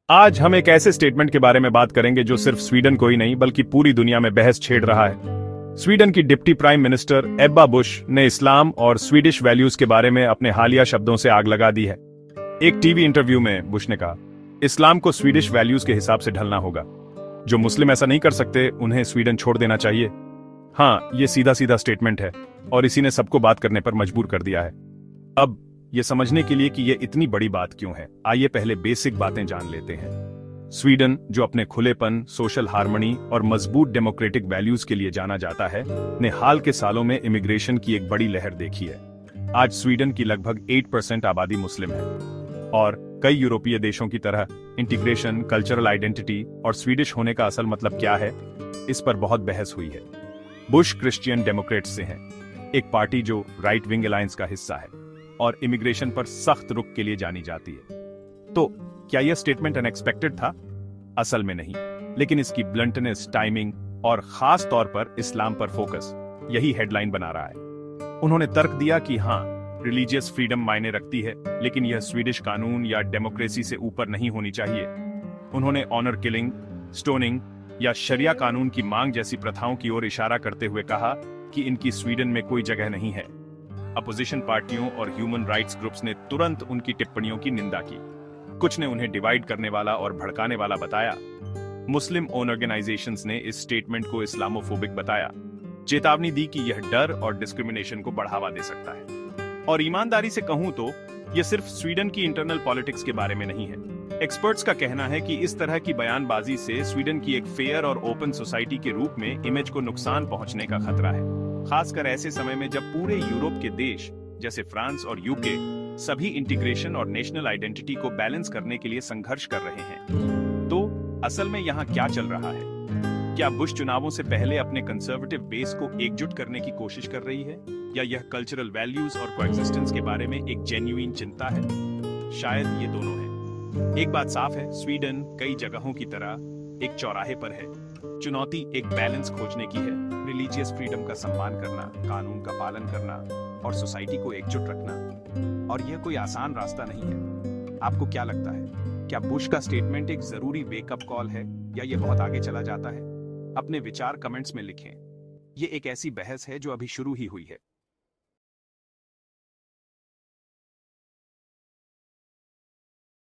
आज हम एक ऐसे स्टेटमेंट के बारे में बात करेंगे जो सिर्फ स्वीडन को ही नहीं बल्कि पूरी दुनिया में बहस छेड़ रहा है। स्वीडन की डिप्टी प्राइम मिनिस्टर एब्बा बुश ने इस्लाम और स्वीडिश वैल्यूज के बारे में अपने हालिया शब्दों से आग लगा दी है। एक टीवी इंटरव्यू में बुश ने कहा, इस्लाम को स्वीडिश वैल्यूज के हिसाब से ढलना होगा। जो मुस्लिम ऐसा नहीं कर सकते उन्हें स्वीडन छोड़ देना चाहिए। हाँ, ये सीधा सीधा स्टेटमेंट है और इसी ने सबको बात करने पर मजबूर कर दिया है। अब ये समझने के लिए कि ये इतनी बड़ी बात क्यों है, आइए पहले बेसिक बातें जान लेते हैं। स्वीडन, जो अपने खुलेपन, सोशल हार्मनी और मजबूत डेमोक्रेटिक वैल्यूज के लिए जाना जाता है, ने हाल के सालों में इमिग्रेशन की एक बड़ी लहर देखी है। आज स्वीडन की लगभग 8% आबादी मुस्लिम है और कई यूरोपीय देशों की तरह इंटीग्रेशन, कल्चरल आइडेंटिटी और स्वीडिश होने का असल मतलब क्या है, इस पर बहुत बहस हुई है। बुश क्रिश्चियन डेमोक्रेट्स से हैं, एक पार्टी जो राइट विंग अलायंस का हिस्सा है और इमिग्रेशन पर सख्त रुख के लिए जानी जाती है। तो क्या यह स्टेटमेंट अनएक्सपेक्टेड था? असल में नहीं, लेकिन इसकी ब्लंटनेस, टाइमिंग और खास तौर पर इस्लाम पर फोकस यही हेडलाइन बना रहा है। उन्होंने तर्क दिया कि हाँ, रिलीजियस फ्रीडम मायने रखती है, लेकिन यह स्वीडिश कानून या डेमोक्रेसी से ऊपर नहीं होनी चाहिए। उन्होंने ऑनर किलिंग, स्टोनिंग या शरिया कानून की मांग जैसी प्रथाओं की ओर इशारा करते हुए कहा कि इनकी स्वीडन में कोई जगह नहीं है। अपोजिशन पार्टियों और ह्यूमन राइट्स ग्रुप्स ने तुरंत उनकी टिप्पणियों की निंदा की। कुछ ने उन्हें डिवाइड करने वाला और भड़काने वाला बताया। मुस्लिम ओन ऑर्गेनाइजेशंस ने इस स्टेटमेंट को इस्लामोफोबिक बताया, चेतावनी दी कि यह डर और डिस्क्रिमिनेशन को बढ़ावा दे सकता है। और ईमानदारी से कहूं तो यह सिर्फ स्वीडन की इंटरनल पॉलिटिक्स के बारे में नहीं है। एक्सपर्ट्स का कहना है कि इस तरह की बयानबाजी से स्वीडन की एक फेयर और ओपन सोसाइटी के रूप में इमेज को नुकसान पहुंचने का खतरा है, खासकर ऐसे समय में जब पूरे यूरोप के देश जैसे फ्रांस और यूके सभी इंटीग्रेशन और नेशनल आइडेंटिटी को बैलेंस करने के लिए संघर्ष कर रहे हैं। तो असल में यहाँ क्या चल रहा है? क्या बुश चुनावों से पहले अपने कंजर्वेटिव बेस को एकजुट करने की कोशिश कर रही है, या यह कल्चरल वैल्यूज और कोएग्जिस्टेंस के बारे में एक जेन्युइन चिंता है? शायद ये दोनों है। एक बात साफ है, स्वीडन कई जगहों की तरह एक चौराहे पर है। चुनौती एक बैलेंस खोजने की है, रिलीजियस फ्रीडम का सम्मान करना, कानून का पालन करना और सोसाइटी को एकजुट रखना। और यह कोई आसान रास्ता नहीं है। आपको क्या लगता है, क्या बुश का स्टेटमेंट एक जरूरी वेकअप कॉल है या यह बहुत आगे चला जाता है? अपने विचार कमेंट्स में लिखें। यह एक ऐसी बहस है जो अभी शुरू ही हुई है।